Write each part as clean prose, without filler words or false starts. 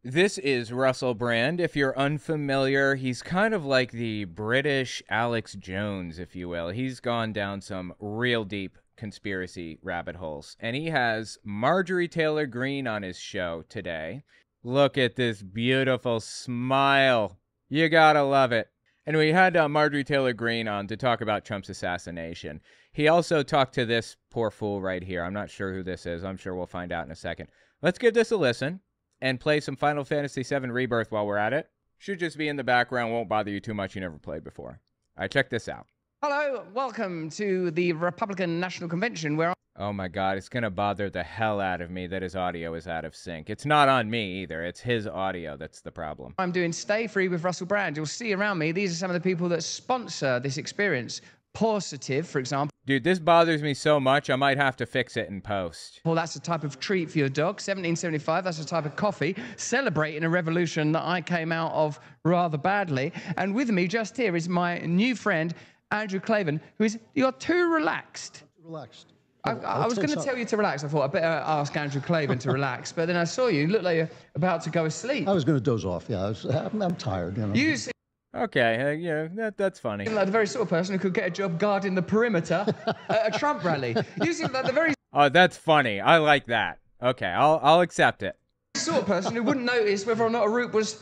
This is Russell Brand. If you're unfamiliar, he's kind of like the British Alex Jones, if you will. He's gone down some real deep conspiracy rabbit holes. And he has Marjorie Taylor Greene on his show today. Look at this beautiful smile. You gotta love it. And we had Marjorie Taylor Greene on to talk about Trump's assassination. He also talked to this poor fool right here. I'm not sure who this is. I'm sure we'll find out in a second. Let's give this a listen and play some Final Fantasy VII Rebirth while we're at it. Should just be in the background, won't bother you too much, you never played before. All right, check this out. Hello, welcome to the Republican National Convention where... Oh my god, it's gonna bother the hell out of me that his audio is out of sync. It's not on me either, it's his audio that's the problem. I'm doing Stay Free with Russell Brand. You'll see around me, these are some of the people that sponsor this experience. Positive, for example. Dude, this bothers me so much, I might have to fix it in post. Well, that's a type of treat for your dog. 1775, that's a type of coffee. Celebrating a revolution that I came out of rather badly. And with me just here is my new friend, Andrew Claven, who is... You're too relaxed. Relaxed. I was going to tell you to relax. I thought I'd better ask Andrew Claven to relax. But then I saw you. You looked like you're about to go asleep. I was going to doze off, yeah. I'm tired, you know. You seem Okay, yeah, that's funny. like the very sort of person who could get a job guarding the perimeter at a Trump rally. You seem like the very Oh, that's funny. I like that. Okay, I'll accept it. sort of person who wouldn't notice whether or not a roof was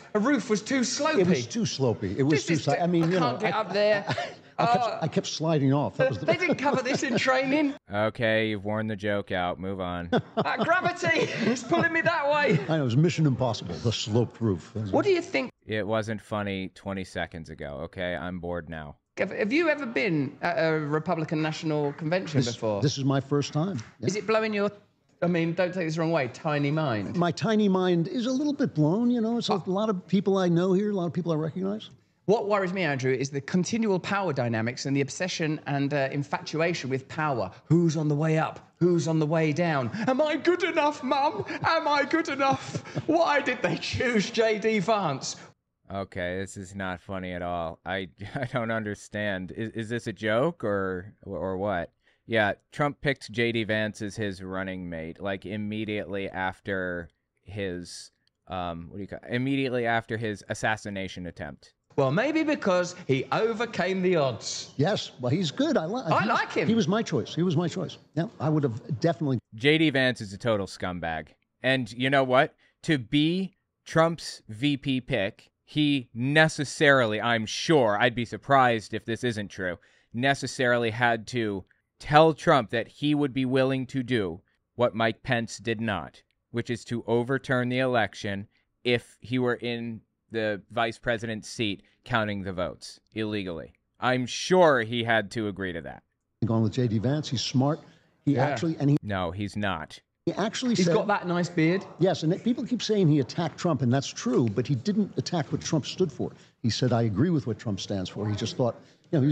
too slopey. It was too slopey. It was too slopey. I mean, I you know, can't get up there. I kept sliding off. That was They didn't cover this in training. Okay, you've worn the joke out. Move on. Gravity is pulling me that way. I know, it was Mission Impossible, the sloped roof. What do you think? It wasn't funny 20 seconds ago, okay? I'm bored now. Have you ever been at a Republican National Convention before? This is my first time. Yeah. Is it blowing your, I mean, don't take this the wrong way, tiny mind? My tiny mind is a little bit blown, you know. It's a lot of people I know here, a lot of people I recognize. What worries me, Andrew, is the continual power dynamics and the obsession and infatuation with power. Who's on the way up? Who's on the way down? Am I good enough, Mum? Am I good enough? Why did they choose J.D. Vance? Okay, this is not funny at all. I don't understand. Is this a joke or what? Yeah, Trump picked J.D. Vance as his running mate, like immediately after his immediately after his assassination attempt. Well, maybe because he overcame the odds. Yes, well, he's good. I like him. He was my choice. He was my choice. Yeah, I would have definitely. J.D. Vance is a total scumbag. And you know what? To be Trump's VP pick, he necessarily, I'm sure, I'd be surprised if this isn't true, necessarily had to tell Trump that he would be willing to do what Mike Pence did not, which is to overturn the election if he were in the vice president's seat counting the votes illegally. I'm sure he had to agree to that. Going with J.D. Vance, he's smart. No, he's not. He actually He's said, got that nice beard. Yes, and people keep saying he attacked Trump, and that's true, but he didn't attack what Trump stood for. He said, I agree with what Trump stands for. He just thought, you know,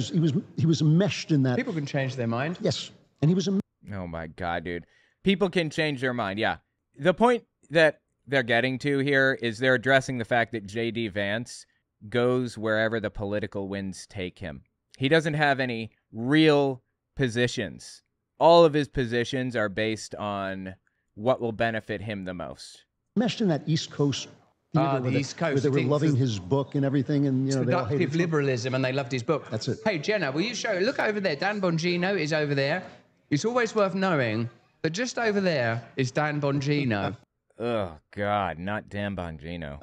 he was enmeshed in that. People can change their mind. Yes, and he was Oh my God, dude. People can change their mind, yeah. The point that they're getting to here is they're addressing the fact that J.D. Vance goes wherever the political winds take him. He doesn't have any real positions. All of his positions are based on what will benefit him the most. meshed in that East Coast theater the East Coast. where they were loving his book and everything, and you know, they all hated Seductive Trump. liberalism, and they loved his book. That's it. Hey, Jenna, will you show? Look over there. Dan Bongino is over there. It's always worth knowing that just over there is Dan Bongino. Oh, God, not Dan Bongino.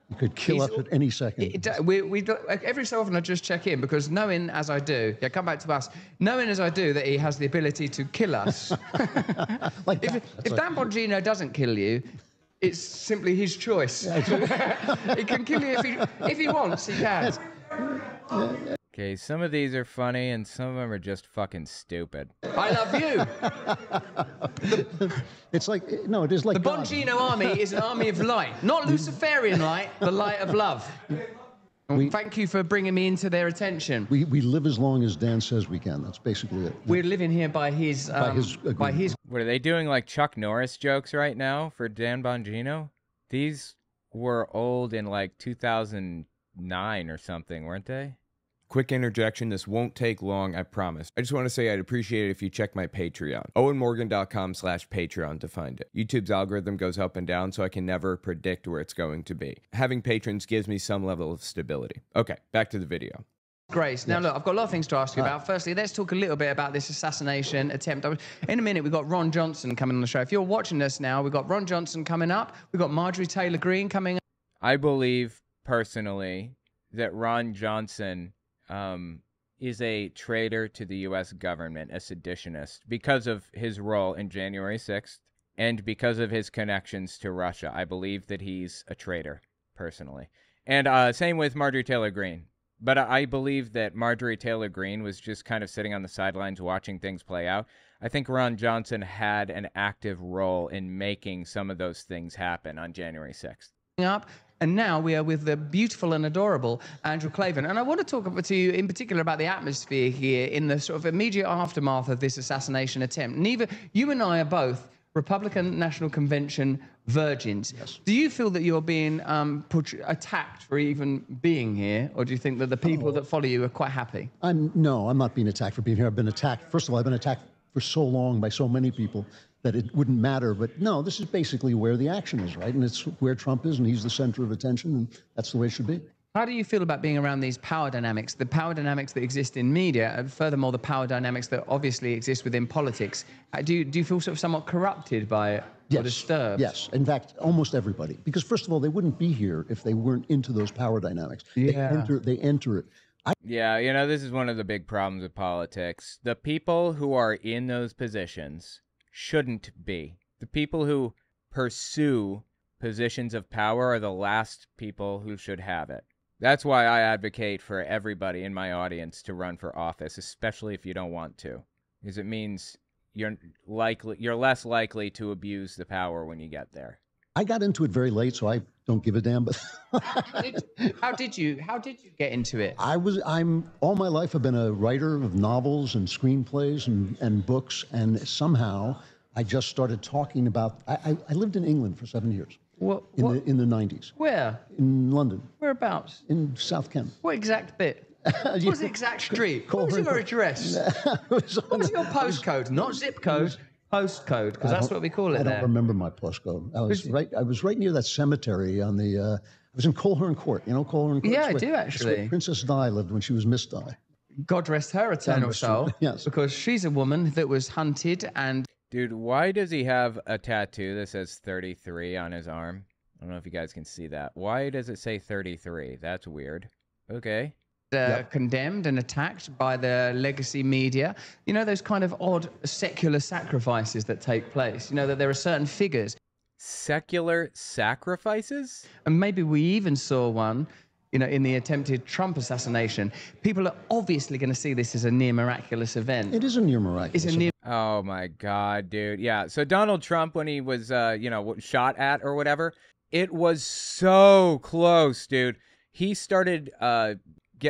You could kill us at any second. Every so often I just check in, because knowing as I do, come back to us, knowing as I do that he has the ability to kill us. Like if Dan Bongino doesn't kill you, it's simply his choice. He can kill you if he wants, he can. Okay, some of these are funny and some of them are just fucking stupid. I love you. It's like, no, it is like The God. Bongino army is an army of light, not Luciferian light, the light of love. Thank you for bringing me into their attention. We live as long as Dan says we can. That's basically it. We're living here by his What, are they doing like Chuck Norris jokes right now for Dan Bongino? These were old in like 2009 or something, weren't they? Quick interjection, this won't take long, I promise. I just want to say I'd appreciate it if you check my Patreon. OwenMorgan.com/Patreon to find it. YouTube's algorithm goes up and down, so I can never predict where it's going to be. Having patrons gives me some level of stability. Okay, back to the video. Grace. Now, look, I've got a lot of things to ask you about. Firstly, let's talk a little bit about this assassination attempt. In a minute, we've got Ron Johnson coming on the show. If you're watching us now, we've got Ron Johnson coming up. We've got Marjorie Taylor Greene coming up. I believe, personally, that Ron Johnson is a traitor to the U.S. government, a seditionist, because of his role in January 6th and because of his connections to Russia. I believe that he's a traitor, personally. And same with Marjorie Taylor Greene. But I believe that Marjorie Taylor Greene was just kind of sitting on the sidelines watching things play out. I think Ron Johnson had an active role in making some of those things happen on January 6th. Up. And now we are with the beautiful and adorable Andrew Klavan. And I want to talk to you in particular about the atmosphere here in the sort of immediate aftermath of this assassination attempt. Neither you and I are both Republican National Convention virgins. Yes. Do you feel that you're being attacked for even being here? Or do you think that the people that follow you are quite happy? No, I'm not being attacked for being here. I've been attacked. First of all, I've been attacked for so long by so many people that it wouldn't matter. But no, this is basically where the action is, right? And it's where Trump is, and he's the center of attention, and that's the way it should be. How do you feel about being around these power dynamics, the power dynamics that exist in media, and furthermore, the power dynamics that obviously exist within politics? Do you feel sort of somewhat corrupted by it? Or disturbed? Yes. In fact, almost everybody. Because first of all, they wouldn't be here if they weren't into those power dynamics. Yeah. They enter it. Yeah, you know, this is one of the big problems with politics. The people who are in those positions shouldn't be. The people who pursue positions of power are the last people who should have it. That's why I advocate for everybody in my audience to run for office, especially if you don't want to, because it means you're less likely to abuse the power when you get there. I got into it very late, so I don't give a damn. But how did you get into it? All my life I've been a writer of novels and screenplays and books, and somehow I just started talking about. I lived in England for 7 years. In the 90s. Where? In London. Whereabouts? In South Kent. What exact bit? What was the exact street? What was your address? What was your postcode? Not zip code. Postcode, because that's what we call it. I don't remember my postcode. I was right near that cemetery on the. I was in Coleherne Court. You know Coleherne Court? Yeah, I do actually. Where Princess Di lived when she was Miss Di. God rest her eternal soul. Yes. Because she's a woman that was hunted and. Dude, why does he have a tattoo that says 33 on his arm? I don't know if you guys can see that. Why does it say 33? That's weird. Okay. Condemned and attacked by the legacy media. You know, those kind of odd secular sacrifices that take place. You know, that there are certain figures. Secular sacrifices? And maybe we even saw one, you know, in the attempted Trump assassination. People are obviously going to see this as a near miraculous event. It is a near miraculous event. Oh, my God, dude. Yeah, so Donald Trump, when he was, shot at or whatever, it was so close, dude. He started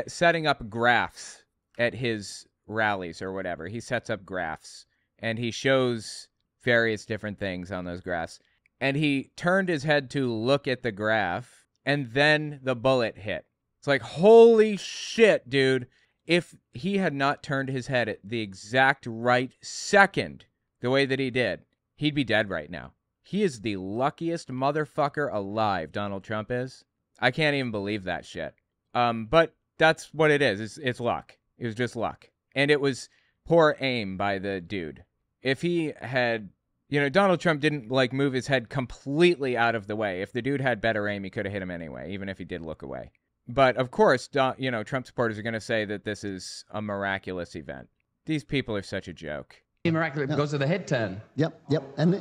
setting up graphs at his rallies or whatever. He sets up graphs, and he shows various different things on those graphs. And he turned his head to look at the graph, and then the bullet hit. It's like, holy shit, dude. If he had not turned his head at the exact right second, the way that he did, he'd be dead right now. He is the luckiest motherfucker alive, Donald Trump is. I can't even believe that shit. But that's what it is. It's luck. It was just luck. And it was poor aim by the dude. If he had, Donald Trump didn't move his head completely out of the way. If the dude had better aim, he could have hit him anyway, even if he did look away. But of course, Trump supporters are going to say that this is a miraculous event. These people are such a joke. Miraculous because of the head turn. Yep. And,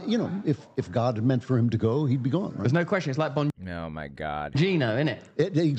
if God had meant for him to go, he'd be gone. Right? There's no question. It's like Oh, my God. Bongino, isn't it?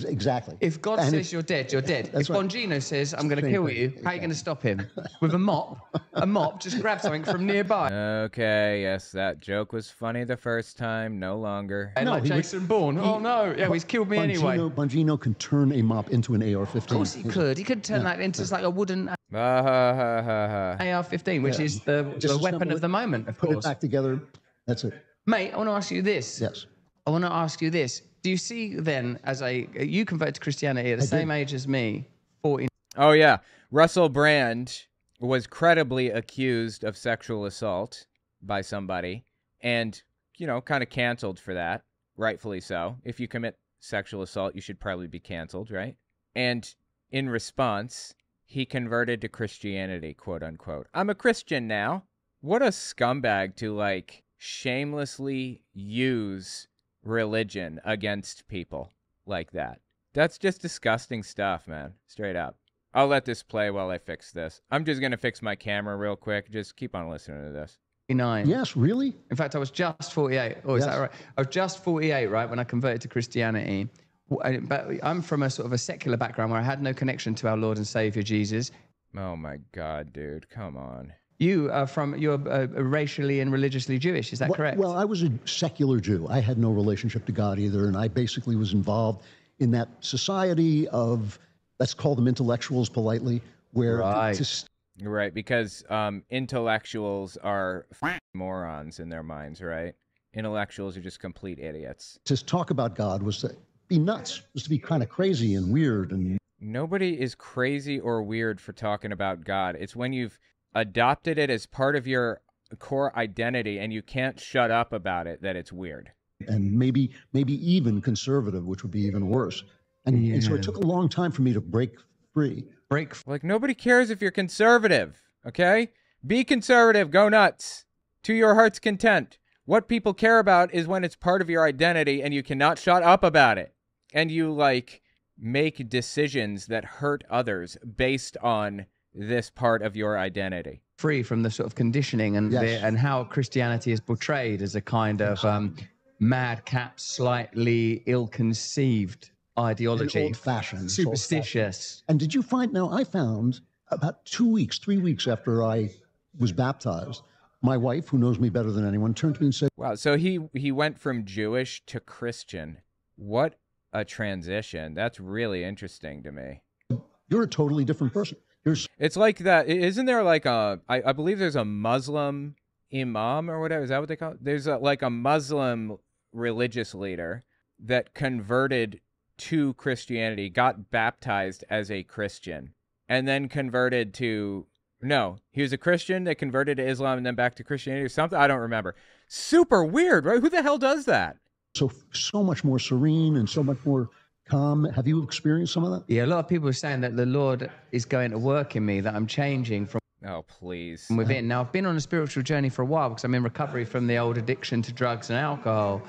Exactly. If God says you're dead, you're dead. If Bongino says, I'm going to kill you, how are you going to stop him? With a mop, just grab something from nearby. Okay, yes, that joke was funny the first time, no longer. And like Jason Bourne. Oh, no. Yeah, he's killed me anyway. Bongino can turn a mop into an AR-15. Of course he could. He could turn that into like a wooden AR-15, which is the weapon of the moment, of course. Put it back together. That's it. Mate, I want to ask you this. Yes. I want to ask you this. Do you see then, you converted to Christianity at the same age as me, 14? Oh, yeah. Russell Brand was credibly accused of sexual assault by somebody and, kind of canceled for that, rightfully so. If you commit sexual assault, you should probably be canceled, right? And in response, he converted to Christianity, quote unquote. I'm a Christian now. What a scumbag to, shamelessly use religion against people like that. That's just disgusting stuff, man. Straight up. I'll let this play while I fix this. I'm just going to fix my camera real quick. Just keep on listening to this. 49. Yes, really? In fact, I was just 48. Oh, is Yes. that right? I was just 48, right, when I converted to Christianity. But I'm from a sort of a secular background where I had no connection to our Lord and Savior Jesus. Oh my God, dude. Come on. You're racially and religiously Jewish, is that correct? Well, I was a secular Jew. I had no relationship to God either, and I basically was involved in that society of, let's call them intellectuals politely, where Right. Right, because intellectuals are morons in their minds, right? Intellectuals are just complete idiots. to talk about God was to be nuts, was to be kind of crazy and weird. And Nobody is crazy or weird for talking about God. It's when you've adopted it as part of your core identity and you can't shut up about it that it's weird. maybe even conservative, which would be even worse. And so it took a long time for me to break free. Like, nobody cares if you're conservative, okay? Be conservative, go nuts, to your heart's content. What people care about is when it's part of your identity and you cannot shut up about it. And you, make decisions that hurt others based on this part of your identity. Free from the sort of conditioning and Yes. and how Christianity is portrayed as a kind of madcap, slightly ill-conceived ideology. Old-fashioned. Superstitious. And did you find, now I found about 3 weeks after I was baptized, my wife, who knows me better than anyone, turned to me and said, Wow, so he went from Jewish to Christian. What a transition. That's really interesting to me. you're a totally different person. It's like that. Isn't there I believe there's a Muslim imam or whatever. Is that what they call it? There's a Muslim religious leader that converted to Christianity, got baptized as a Christian, and then converted to, no, he was a Christian that converted to Islam and then back to Christianity or something. I don't remember. Super weird, right? Who the hell does that? So much more serene and so much more calm. Have you experienced some of that? Yeah, a lot of people are saying that the Lord is going to work in me, that I'm changing from Oh, please. within. Now, I've been on a spiritual journey for a while because I'm in recovery from the old addiction to drugs and alcohol.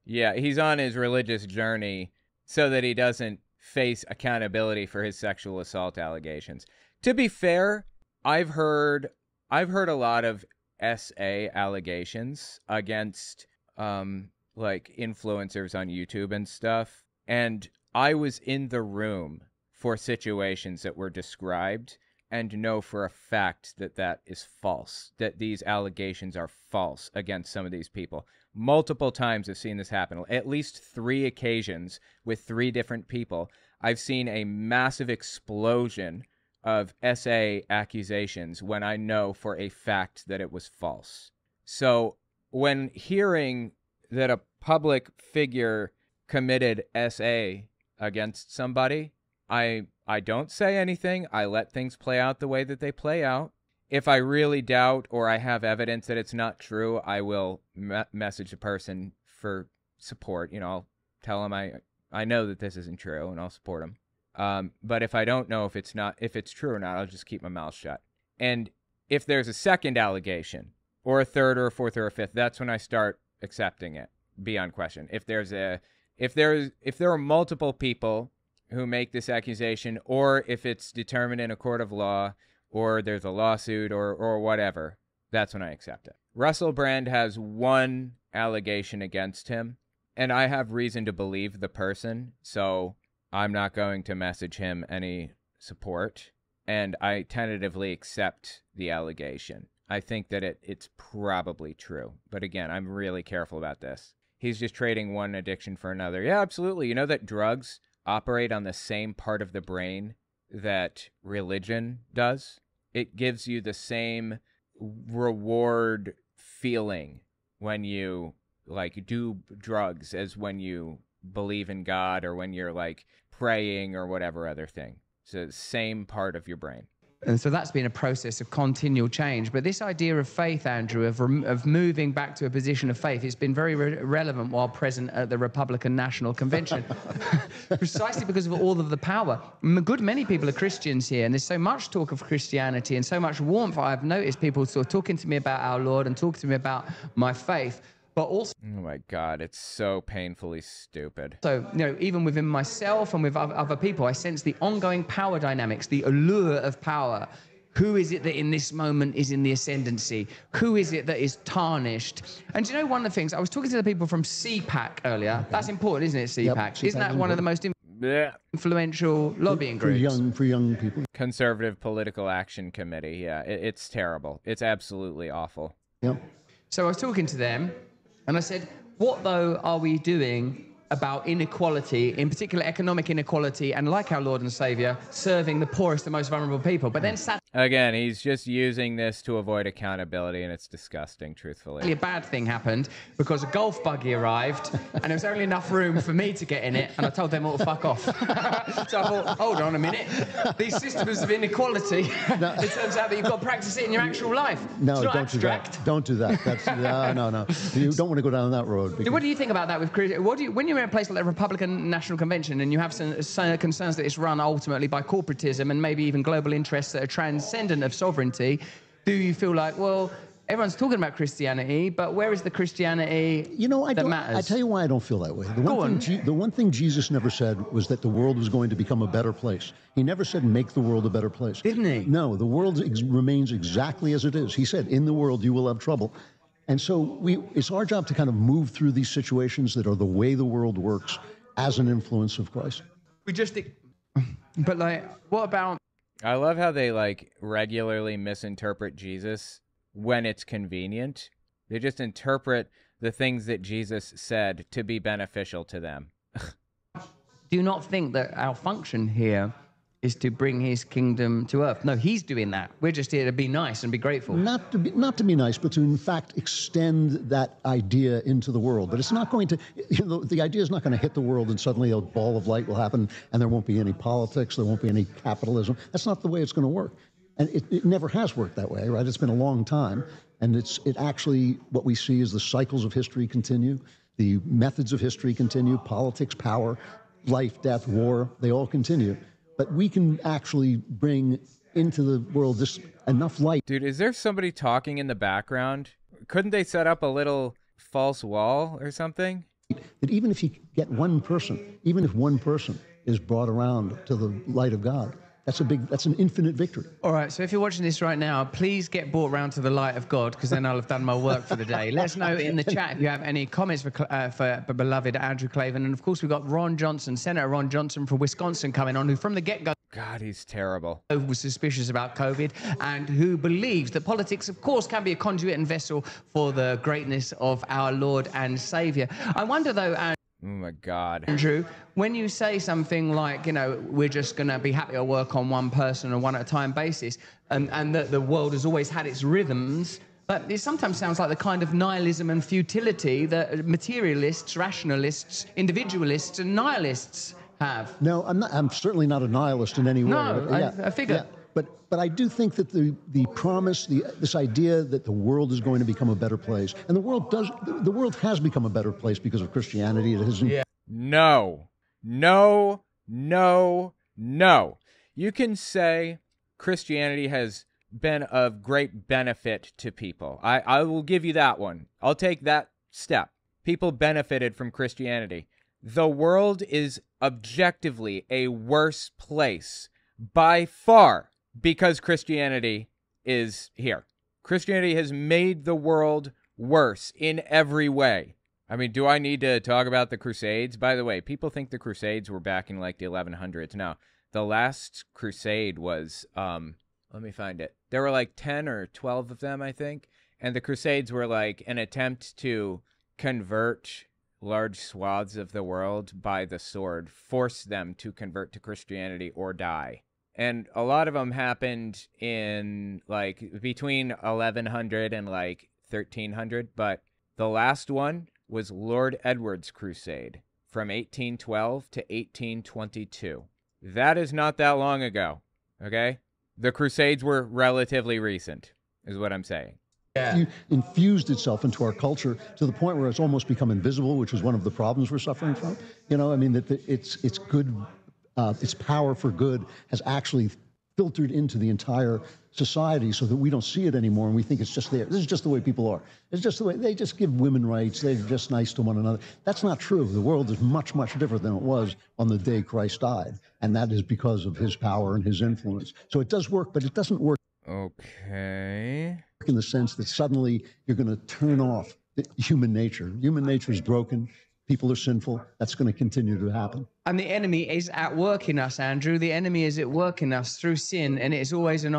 Yeah, he's on his religious journey so that he doesn't face accountability for his sexual assault allegations. To be fair, I've heard a lot of SA allegations against influencers on YouTube and stuff, and I was in the room for situations that were described and know for a fact that that is false, that these allegations are false against some of these people. Multiple times I've seen this happen. At least 3 occasions with 3 different people. I've seen a massive explosion of SA accusations when I know for a fact that it was false. So when hearing that a public figure committed SA against somebody, I don't say anything. I let things play out the way that they play out. If I really doubt or I have evidence that it's not true, I will message the person for support. I'll tell them I know that this isn't true, and I'll support them. But if I don't know if it's true or not, I'll just keep my mouth shut. And if there's a second allegation, or a third, or a fourth, or a fifth, that's when I start accepting it beyond question. If there are multiple people who make this accusation, or if it's determined in a court of law, or there's a lawsuit or whatever, that's when I accept it. Russell Brand has 1 allegation against him, and I have reason to believe the person, so I'm not going to message him any support, and I tentatively accept the allegation. I think that it's probably true, but again, I'm really careful about this. He's just trading one addiction for another. Yeah, absolutely. You know that drugs operate on the same part of the brain that religion does? It gives you the same reward feeling when you do drugs as when you believe in God or when you're praying or whatever other thing. It's the same part of your brain. And so that's been a process of continual change. But this idea of faith, Andrew, of moving back to a position of faith, it's been very relevant while present at the Republican National Convention, precisely because of all of the power. A good many people are Christians here, and there's so much talk of Christianity and so much warmth. I've noticed people sort of talking to me about our Lord and talking to me about my faith. But also, oh my God, it's so painfully stupid. so, even within myself and with other people, I sense the ongoing power dynamics, the allure of power. Who is it that in this moment is in the ascendancy? Who is it that is tarnished? And do you know one of the things, I was talking to the people from CPAC earlier. Okay. That's important, isn't it, CPAC? Yep, isn't that one of the most influential lobbying groups? For young people. Conservative Political Action Committee. Yeah, it's terrible. It's absolutely awful. Yep. So I was talking to them, and I said, what, though, are we doing about inequality, in particular economic inequality, and like our Lord and Savior, serving the poorest and most vulnerable people? But then again, he's just using this to avoid accountability, and it's disgusting, truthfully. a bad thing happened because a golf buggy arrived, and there was only enough room for me to get in it, and I told them all to fuck off. So I thought, hold on a minute. These systems of inequality, it turns out that you've got to practice it in your actual life. No, it's not don't abstract. do that. Don't do that. That's, no. You don't want to go down that road. What do you think about that with when you're in a place like the Republican National Convention and you have some concerns that it's run ultimately by corporatism and maybe even global interests that are transcendent of sovereignty, do you feel like, well, everyone's talking about Christianity, but where is the Christianity that matters? I tell you why I don't feel that way. The one thing Jesus never said was that the world was going to become a better place. He never said make the world a better place. Didn't he? No, the world remains exactly as it is. He said, in the world you will have trouble. And so it's our job to kind of move through these situations that are the way the world works as an influence of Christ. But what about... I love how they regularly misinterpret Jesus when it's convenient. They just interpret the things that Jesus said to be beneficial to them. Do you not think that our function here is to bring his kingdom to earth? No, he's doing that. We're just here to be nice and be grateful. Not to be nice, but to in fact extend that idea into the world. But it's not going to, the idea is not going to hit the world and suddenly a ball of light will happen and there won't be any politics, there won't be any capitalism. That's not the way it's going to work. And it never has worked that way, right? It's been a long time. And it actually, what we see is the cycles of history continue, the methods of history continue, politics, power, life, death, war, they all continue. But we can actually bring into the world just enough light. Dude, is there somebody talking in the background? Couldn't they set up a little false wall or something? That even if you get one person, even if one person is brought around to the light of God, that's an infinite victory. All right, so if you're watching this right now, please get brought round to the light of God, because then I'll have done my work for the day. Let us know in the chat if you have any comments for beloved Andrew Klavan. And of course, we've got Ron Johnson, Senator Ron Johnson from Wisconsin coming on, who from the get-go God, he's terrible. Was suspicious about COVID, and who believes that politics, of course, can be a conduit and vessel for the greatness of our Lord and Savior. I wonder, though, oh my God, Andrew, when you say something like, we're just going to be happy to work on one person on a one-at-a-time basis, and that the world has always had its rhythms, but it sometimes sounds like the kind of nihilism and futility that materialists, rationalists, individualists, and nihilists have. No, I'm certainly not a nihilist in any way. No, I figure. Yeah. But I do think that the promise, this idea that the world is going to become a better place, and the world has become a better place because of Christianity. It hasn't. Yeah. No. You can say Christianity has been of great benefit to people. I will give you that one. I'll take that step. People benefited from Christianity. The world is objectively a worse place by far because Christianity is here. Christianity has made the world worse in every way. I mean, do I need to talk about the Crusades? By the way, people think the Crusades were back in the 1100s. No, the last Crusade was, let me find it. There were 10 or 12 of them, I think. And the Crusades were an attempt to convert large swaths of the world by the sword, force them to convert to Christianity or die. And a lot of them happened in between 1100 and 1300, but the last one was Lord Edward's Crusade from 1812 to 1822, That is not that long ago, okay? The Crusades were relatively recent, is what I'm saying. Yeah. Infused itself into our culture to the point where it's almost become invisible, which is one of the problems we're suffering from. You know, I mean, that it's good, its power for good has actually filtered into the entire society so that we don't see it anymore and we think it's just there. This is just the way people are. It's just the way they just give women rights. They're just nice to one another. That's not true. The world is much, much different than it was on the day Christ died. And that is because of his power and his influence. So it does work, but it doesn't work. Okay. In the sense that suddenly you're going to turn off human nature. Human nature is broken. People are sinful. That's going to continue to happen. And the enemy is at work in us, Andrew. The enemy is at work in us through sin, and it's always an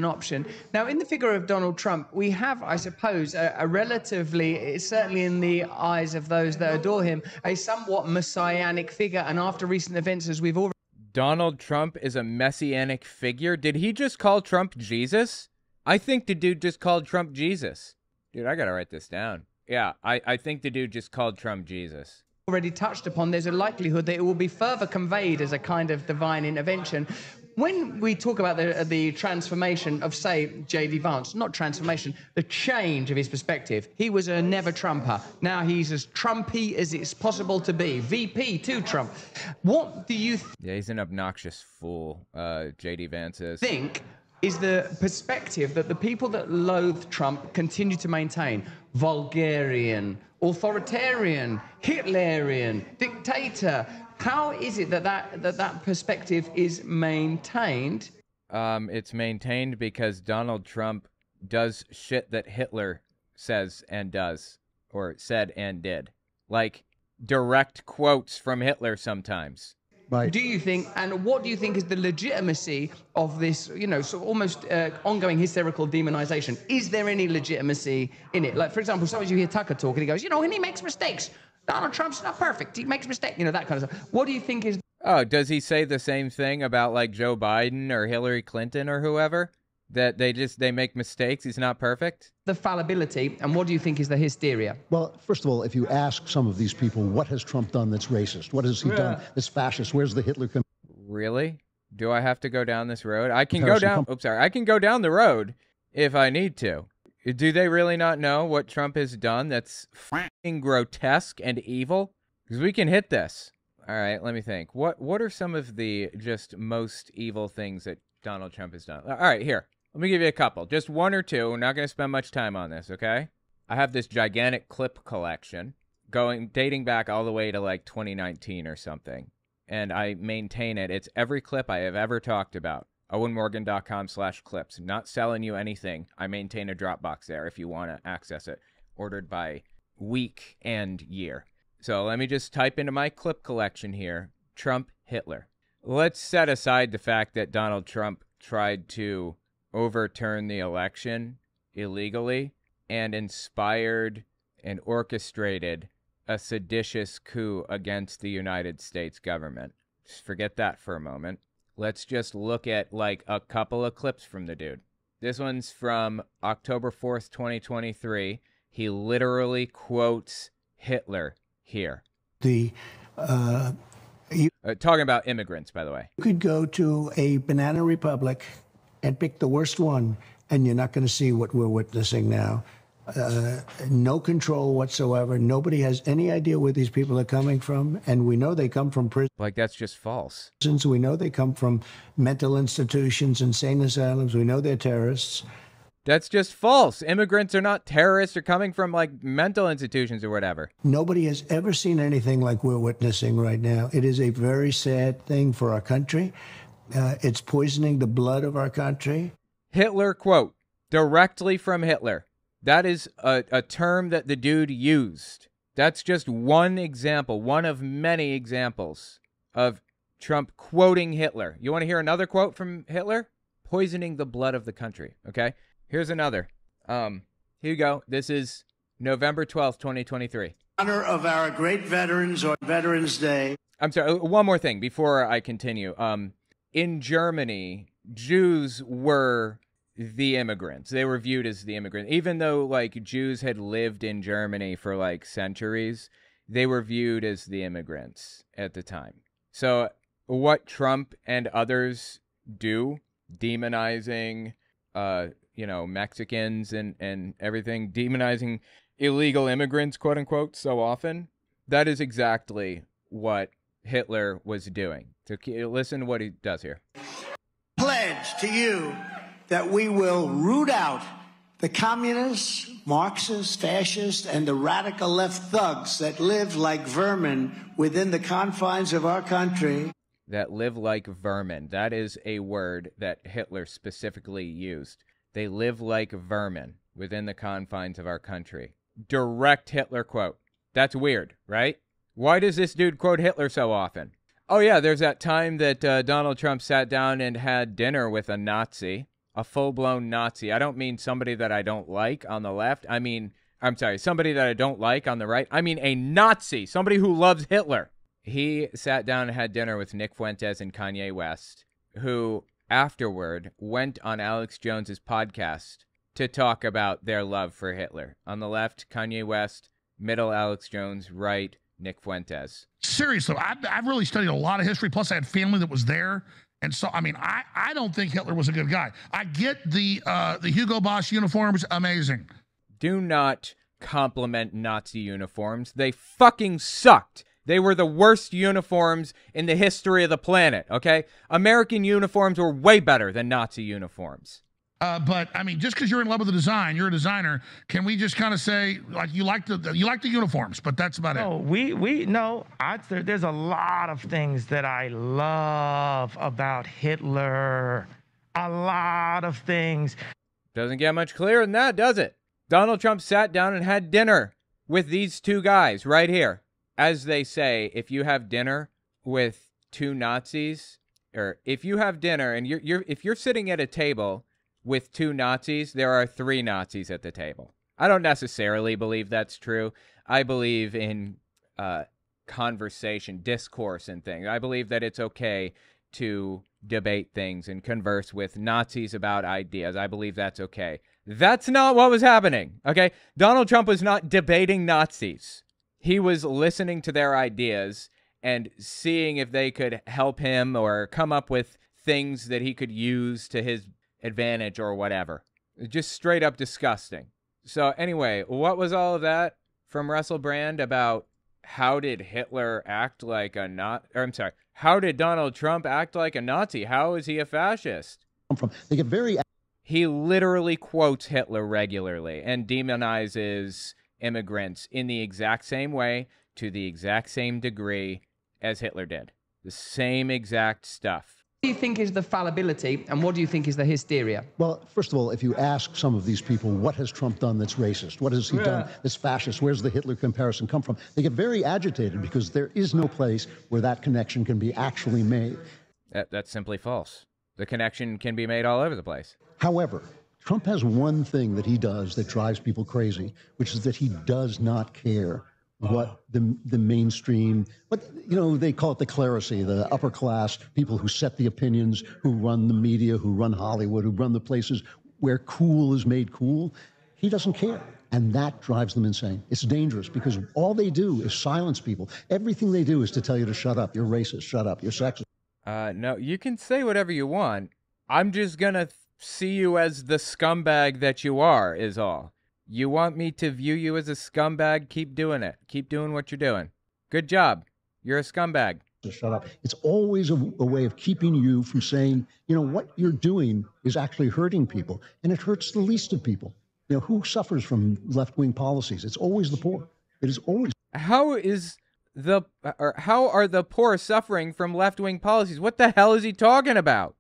option. Now, in the figure of Donald Trump, we have, I suppose, a relatively, certainly in the eyes of those that adore him, a somewhat messianic figure. And after recent events, as we've already... Donald Trump is a messianic figure? Did he just call Trump Jesus? I think the dude just called Trump Jesus. Dude, I gotta write this down. Yeah, I think the dude just called Trump Jesus. Already touched upon, there's a likelihood that it will be further conveyed as a kind of divine intervention. When we talk about the transformation of, say, J.D. Vance, not transformation, the change of his perspective. He was a never-Trumper. Now he's as Trumpy as it's possible to be. VP to Trump. What do you Yeah, he's an obnoxious fool, J.D. Vance is. think is the perspective that the people that loathe Trump continue to maintain? Vulgarian, authoritarian, Hitlerian, dictator. How is it that perspective is maintained? It's maintained because Donald Trump does shit that Hitler says and does, or said and did. Like, direct quotes from Hitler sometimes. Right. Do you think, and what do you think is the legitimacy of this, you know, sort of almost ongoing hysterical demonization? Is there any legitimacy in it? Like, for example, sometimes you hear Tucker talk and he goes, you know, and he makes mistakes. Donald Trump's not perfect. He makes mistakes. You know, that kind of stuff. What do you think is... Oh, does he say the same thing about, like, Joe Biden or Hillary Clinton or whoever? That they make mistakes, he's not perfect? the fallibility, and what do you think is the hysteria? Well, first of all, if you ask some of these people, what has Trump done that's racist? What has he done that's fascist? Where's the Hitler? Really? Do I have to go down this road? I can go down. Oops, sorry. I can go down the road if I need to. Do they really not know what Trump has done that's f***ing grotesque and evil? Because we can hit this. All right, let me think. What are some of the just most evil things that Donald Trump has done? All right, here. Let me give you a couple. Just one or two. We're not going to spend much time on this, okay? I have this gigantic clip collection dating back all the way to like 2019 or something. And I maintain it. It's every clip I have ever talked about. OwenMorgan.com/clips. Not selling you anything. I maintain a Dropbox there if you want to access it. Ordered by week and year. So let me just type into my clip collection here. Trump, Hitler. Let's set aside the fact that Donald Trump tried to overturn the election illegally and inspired and orchestrated a seditious coup against the United States government. Just forget that for a moment. Let's just look at like a couple of clips from the dude. This one's from October 4th, 2023. He literally quotes Hitler here. Talking about immigrants, by the way. You could go to a banana republic and pick the worst one, and you're not going to see what we're witnessing now. No control whatsoever. Nobody has any idea where these people are coming from, and we know they come from prisons. Like, that's just false. We know they come from mental institutions, insane asylums. We know they're terrorists. That's just false. Immigrants are not terrorists. They're coming from, like, mental institutions or whatever. Nobody has ever seen anything like we're witnessing right now. It is a very sad thing for our country. It's poisoning the blood of our country. Hitler quote, directly from Hitler. That is a term that the dude used. That's just one example, one of many examples of Trump quoting Hitler. You want to hear another quote from Hitler? Poisoning the blood of the country, okay? Here's another. Here you go. This is November 12th, 2023. Honor of our great veterans on Veterans Day. I'm sorry, one more thing before I continue. In Germany, Jews were the immigrants. They were viewed as the immigrants. Even though, like, Jews had lived in Germany for, like, centuries, they were viewed as the immigrants at the time. So what Trump and others do, demonizing, Mexicans and everything, demonizing illegal immigrants, quote unquote, so often, that is exactly what Hitler was doing. So listen to what he does here. Pledge to you that we will root out the communists, Marxists, fascists, and the radical left thugs that live like vermin within the confines of our country. That live like vermin. That is a word that Hitler specifically used. They live like vermin within the confines of our country. Direct Hitler quote. That's weird, right? Why does this dude quote Hitler so often? Oh yeah, there's that time that Donald Trump sat down and had dinner with a Nazi. A full-blown Nazi. I don't mean somebody that I don't like on the left. Somebody that I don't like on the right. I mean a Nazi, somebody who loves Hitler. He sat down and had dinner with Nick Fuentes and Kanye West, who afterward went on Alex Jones's podcast to talk about their love for Hitler. On the left, Kanye West. Middle, Alex Jones. Right, Nick Fuentes. Seriously, I've really studied a lot of history. Plus, I had family that was there. And so, I don't think Hitler was a good guy. I get the Hugo Boss uniforms, amazing. Do not compliment Nazi uniforms. They fucking sucked. They were the worst uniforms in the history of the planet, okay? American uniforms were way better than Nazi uniforms. But just because you're in love with the design, you're a designer. Can we just kind of say, like, you like the uniforms, but that's about it? There's a lot of things that I love about Hitler. A lot of things. Doesn't get much clearer than that, does it? Donald Trump sat down and had dinner with these two guys right here. As they say, if you have dinner with two Nazis, or if you have dinner and if you're sitting at a table with two Nazis, there are three Nazis at the table. I don't necessarily believe that's true. I believe in conversation, discourse, and things. I believe that it's okay to debate things and converse with Nazis about ideas. I believe that's okay. That's not what was happening, okay? Donald Trump was not debating Nazis. He was listening to their ideas and seeing if they could help him or come up with things that he could use to his advantage or whatever. Just straight up disgusting. So anyway, what was all of that from Russell Brand about how did Hitler act like a how did Donald Trump act like a Nazi? How is he a fascist? They get very... He literally quotes Hitler regularly and demonizes immigrants in the exact same way, to the exact same degree as Hitler did. The same exact stuff. What do you think is the fallibility and what do you think is the hysteria? Well, first of all, if you ask some of these people, what has Trump done that's racist? What has he done that's fascist? Where's the Hitler comparison come from? They get very agitated because there is no place where that connection can be actually made. That's simply false. The connection can be made all over the place. However, Trump has one thing that he does that drives people crazy, which is that he does not care what the mainstream, they call it the clerisy, the upper class, people who set the opinions, who run the media, who run Hollywood, who run the places where cool is made cool. He doesn't care. And that drives them insane. It's dangerous because all they do is silence people. Everything they do is to tell you to shut up. You're racist. Shut up. You're sexist. No, you can say whatever you want. I'm just going to see you as the scumbag that you are, is all. You want me to view you as a scumbag? Keep doing it. Keep doing what you're doing. Good job. You're a scumbag. Just shut up. It's always a way of keeping you from saying, what you're doing is actually hurting people, and it hurts the least of people. Who suffers from left-wing policies? It's always the poor. It is always. How are the poor suffering from left-wing policies? What the hell is he talking about?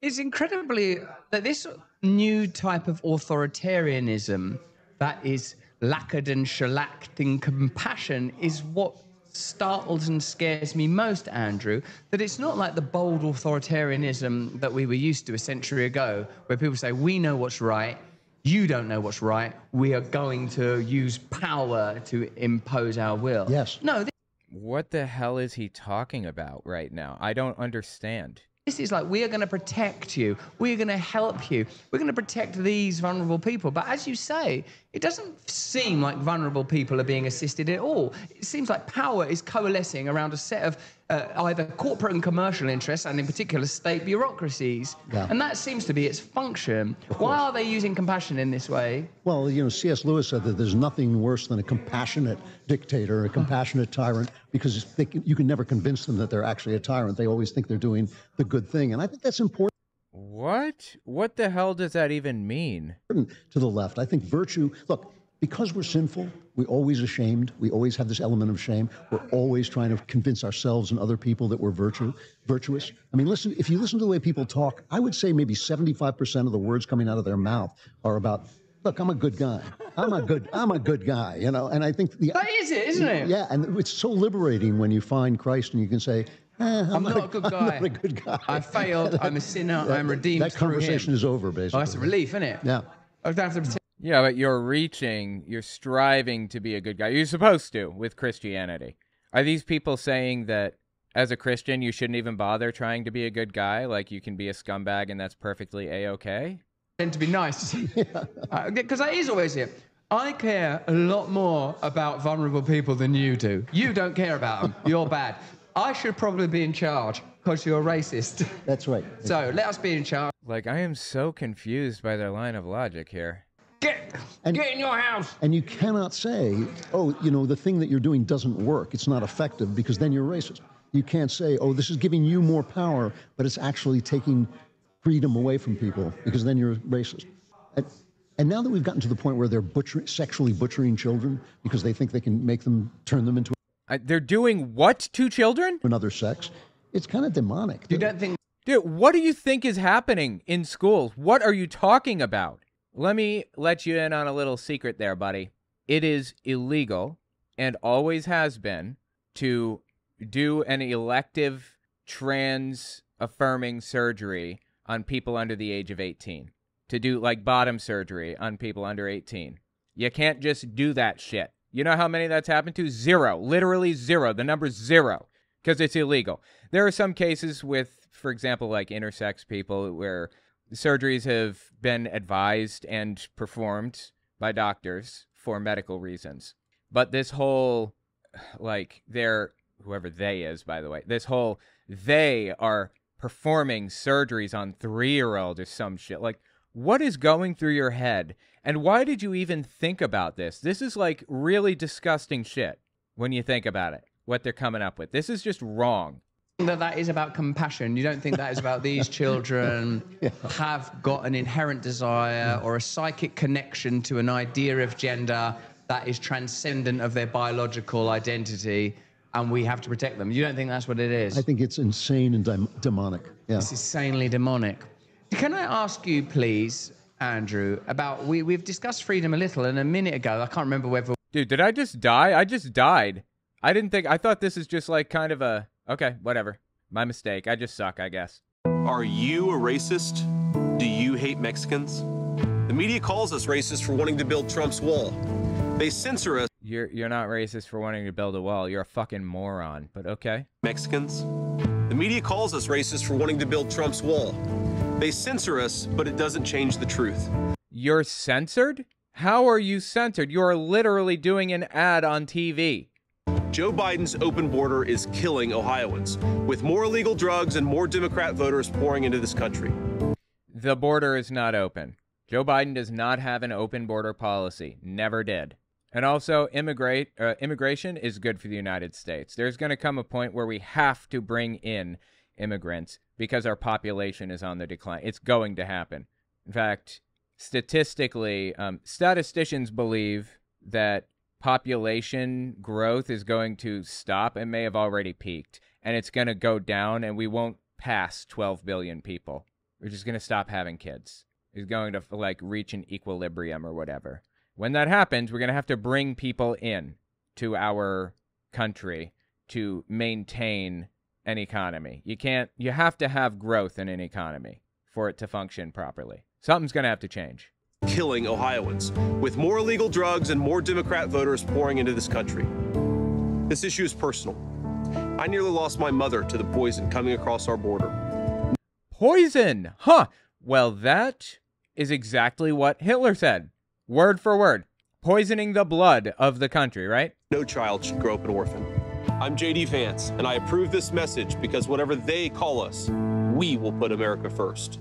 It's incredibly that this new type of authoritarianism that is lacquered and shellacked in compassion is what startles and scares me most, Andrew, that it's not like the bold authoritarianism that we were used to a century ago, where people say, we know what's right, you don't know what's right, we are going to use power to impose our will. Yes. No. What the hell is he talking about right now? I don't understand. This is like, we are going to protect you. We are going to help you. We're going to protect these vulnerable people. But as you say, it doesn't seem like vulnerable people are being assisted at all. It seems like power is coalescing around a set of either corporate and commercial interests, and in particular state bureaucracies. Yeah. And that seems to be its function. Why are they using compassion in this way? Well, you know, C.S. Lewis said that there's nothing worse than a compassionate dictator, a compassionate tyrant, because you can never convince them that they're actually a tyrant. They always think they're doing the good thing. And I think that's important. What? What the hell does that even mean? To the left. I think virtue, look, because we're sinful, we're always ashamed. We always have this element of shame. We're always trying to convince ourselves and other people that we're virtuous. I mean, listen, if you listen to the way people talk, I would say maybe 75% of the words coming out of their mouth are about, look, I'm a good guy. I'm a good guy, you know. And I think That is it, isn't it? Yeah, and it's so liberating when you find Christ and you can say, I'm not a good guy. I'm not a good guy. I failed. I'm a sinner. I'm redeemed That through conversation him. is over, basically. Oh, that's a relief, isn't it? Yeah. I don't have to pretend. Yeah, but you're striving to be a good guy. You're supposed to with Christianity. Are these people saying that as a Christian, you shouldn't even bother trying to be a good guy? Like you can be a scumbag and that's perfectly A-okay? To be nice. Because that is always it. I care a lot more about vulnerable people than you do. You don't care about them. You're bad. I should probably be in charge because you're racist. That's right. So let us be in charge. Like, I am so confused by their line of logic here. Get in your house. And you cannot say, oh, you know, the thing that you're doing doesn't work. It's not effective, because then you're racist. You can't say, oh, this is giving you more power, but it's actually taking freedom away from people, because then you're racist. And now that we've gotten to the point where they're sexually butchering children because they think they can turn them into They're doing what to children? another sex, it's kind of demonic. You don't think Dude, what do you think is happening in schools? What are you talking about? Let me let you in on a little secret there, buddy. It is illegal, and always has been, to do an elective trans-affirming surgery on people under the age of 18. To do, like, bottom surgery on people under 18. You can't just do that shit. You know how many that's happened to? 0. Literally 0. The number's 0. Because it's illegal. There are some cases with, for example, like intersex people where surgeries have been advised and performed by doctors for medical reasons. But this whole, like, whoever they is, by the way, they are performing surgeries on 3-year-olds or some shit. Like, what is going through your head? And why did you even think about this? This is, like, really disgusting shit when you think about it, what they're coming up with. This is just wrong. that is about compassion. You don't think that is about these children have got an inherent desire or a psychic connection to an idea of gender that is transcendent of their biological identity, and we have to protect them. You don't think that's what it is? I think it's insane and demonic. Yeah. It's insanely demonic. Can I ask you, please, Andrew, about we've discussed freedom a little, and a minute ago, I can't remember whether... Dude, did I just die? I just died. I thought this is just like kind of a, okay, whatever. My mistake. I just suck, I guess. Are you a racist? Do you hate Mexicans? The media calls us racist for wanting to build Trump's wall. They censor us. You're not racist for wanting to build a wall. You're a fucking moron, but okay. Mexicans. The media calls us racist for wanting to build Trump's wall. They censor us, but it doesn't change the truth. You're censored? How are you censored? You are literally doing an ad on TV. Joe Biden's open border is killing Ohioans, with more illegal drugs and more Democrat voters pouring into this country. The border is not open. Joe Biden does not have an open border policy. Never did. And also, immigration is good for the United States. There's going to come a point where we have to bring in immigrants because our population is on the decline. It's going to happen. In fact, statistically, statisticians believe that population growth is going to stop and may have already peaked. And it's going to go down and we won't pass 12 billion people. We're just going to stop having kids. It's going to, like, reach an equilibrium or whatever. When that happens, we're going to have to bring people in to our country to maintain an economy. You have to have growth in an economy for it to function properly. Something's going to have to change. Killing Ohioans, with more illegal drugs and more Democrat voters pouring into this country. This issue is personal. I nearly lost my mother to the poison coming across our border. Poison! Huh! Well, that is exactly what Hitler said. Word for word. Poisoning the blood of the country, right? No child should grow up an orphan. I'm JD Vance, and I approve this message because whatever they call us, we will put America first.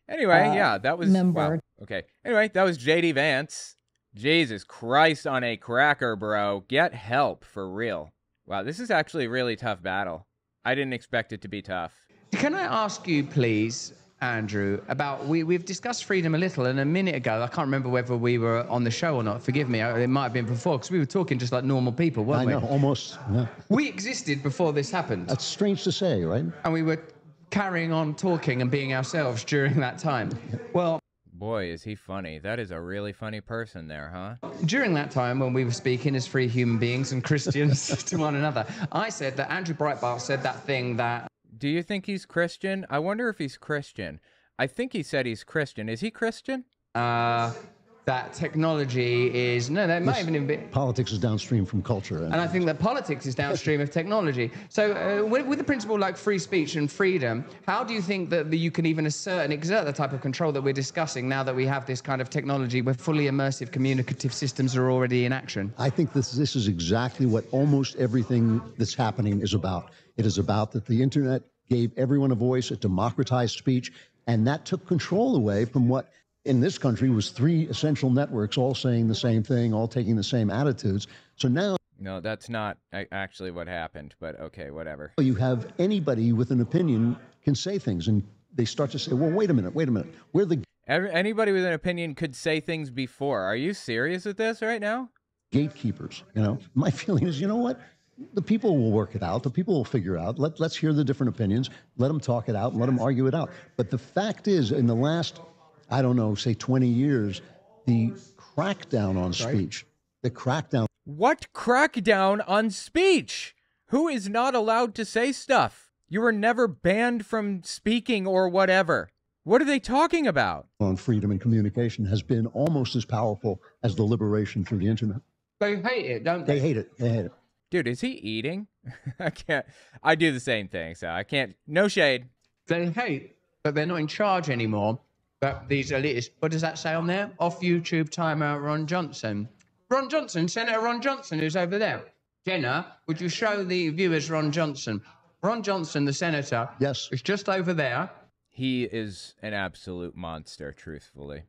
Anyway, yeah, that was wow. Okay. Anyway, that was JD Vance. Jesus Christ on a cracker, bro. Get help for real. Wow, this is actually a really tough battle. I didn't expect it to be tough. Can I ask you, please, Andrew, about we've discussed freedom a little, and a minute ago, I can't remember whether we were on the show or not. Forgive me, it might have been before, because we were talking just like normal people, weren't we? I know, almost. Yeah. We existed before this happened. That's strange to say, right? And we were carrying on talking and being ourselves during that time. Well, boy, is he funny. That is a really funny person there, huh? During that time when we were speaking as free human beings and Christians to one another, I said that Andrew Breitbart said that thing that... Do you think he's Christian? I wonder if he's Christian. I think he said he's Christian. Is he Christian? That technology is... No, that might even be... Politics is downstream from culture. And I think that politics is downstream of technology. So with the principle like free speech and freedom, how do you think that you can even assert and exert the type of control that we're discussing now that we have this kind of technology where fully immersive communicative systems are already in action? I think this is exactly what almost everything that's happening is about. It is about that the internet gave everyone a voice, it democratized speech, and that took control away from what in this country was 3 essential networks all saying the same thing, all taking the same attitudes. So now... No, that's not actually what happened, but okay, whatever. You have anybody with an opinion can say things, and they start to say, well, wait a minute. We're the... Anybody with an opinion could say things before. Are you serious with this right now? Gatekeepers, you know? My feeling is, you know what? The people will work it out. The people will figure it out. Let's hear the different opinions. Let them talk it out and let them argue it out. But the fact is, in the last... I don't know, say 20 years, the crackdown on speech, the crackdown. What crackdown on speech? Who is not allowed to say stuff? You were never banned from speaking or whatever. What are they talking about? On freedom and communication has been almost as powerful as the liberation through the internet. They hate it, don't they? They hate it. They hate it. Dude, is he eating? I can't. I do the same thing, so I can't. No shade. They hate that they're not in charge anymore. But these elitists, what does that say on there? Off YouTube timeout Ron Johnson. Ron Johnson, Senator Ron Johnson, who's over there. Jenna, would you show the viewers Ron Johnson? Ron Johnson, the senator, yes, is just over there. He is an absolute monster, truthfully.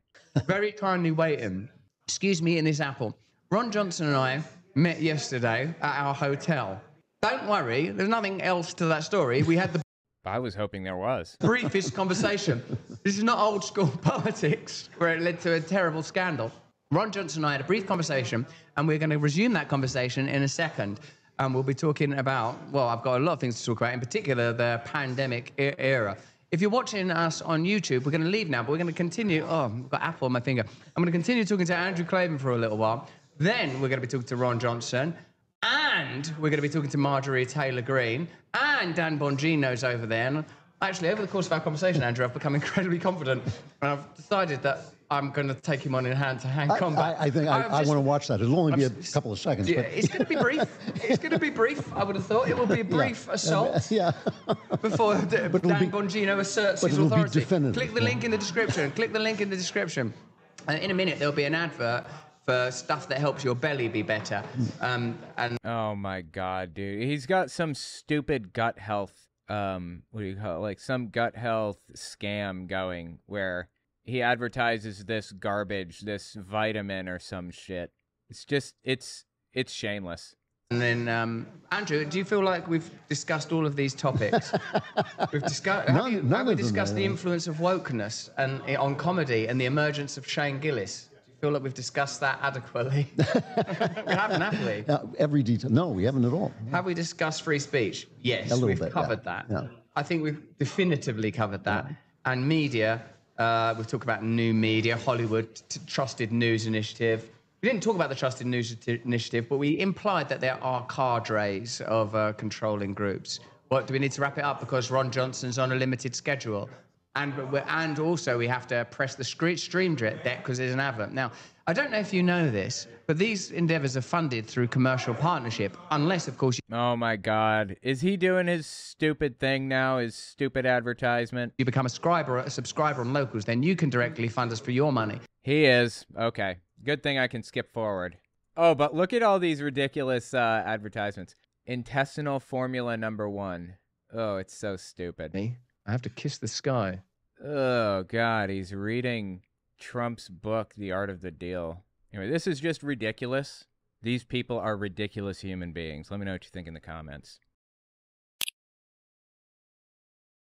Very kindly waiting. Excuse me, in this apple. Ron Johnson and I met yesterday at our hotel. Don't worry, there's nothing else to that story. We had the I was hoping there was. briefest conversation. This is not old school politics where it led to a terrible scandal. Ron Johnson and I had a brief conversation, and we're going to resume that conversation in a second. And we'll be talking about, well, I've got a lot of things to talk about, in particular the pandemic era. If you're watching us on YouTube, we're going to leave now, but we're going to continue. Oh, I've got apple on my finger. I'm going to continue talking to Andrew Clavin for a little while. Then we're going to be talking to Ron Johnson. And we're going to be talking to Marjorie Taylor Greene, and Dan Bongino's over there. And actually, over the course of our conversation, Andrew, I've become incredibly confident, and I've decided that I'm going to take him on in hand-to-hand combat. I think I want to watch that. It'll only be a couple of seconds. Yeah, but... it's going to be brief. It's going to be brief, I would have thought. It will be a brief assault before Dan Bongino asserts his authority. Click the link in the description. Click the link in the description. And in a minute, there'll be an advert for stuff that helps your belly be better. And oh my God, dude. He's got some stupid gut health, what do you call it? Like some gut health scam going where he advertises this garbage, this vitamin or some shit. It's just, it's shameless. And then, Andrew, do you feel like we've discussed all of these topics? We've discussed. Have we discussed the influence of wokeness and on comedy and the emergence of Shane Gillis? Feel like we've discussed that adequately? We haven't, have we? Every detail. No, we haven't at all. Have we discussed free speech? Yes, we've covered that. Yeah. I think we've definitively covered that. Yeah. And media, we've talked about new media, Hollywood, Trusted News Initiative. We didn't talk about the Trusted News Initiative, but we implied that there are cadres of controlling groups. What, do we need to wrap it up because Ron Johnson's on a limited schedule? And also we have to press the stream deck because there's an advert. Now, I don't know if you know this, but these endeavors are funded through commercial partnership, unless, of course, oh my God. Is he doing his stupid thing now, his stupid advertisement? You become a subscriber on Locals, then you can directly fund us for your money. He is. Okay. Good thing I can skip forward. Oh, but look at all these ridiculous advertisements. Intestinal formula number 1. Oh, it's so stupid. Me? I have to kiss the sky. Oh, God, he's reading Trump's book, The Art of the Deal. Anyway, this is just ridiculous. These people are ridiculous human beings. Let me know what you think in the comments.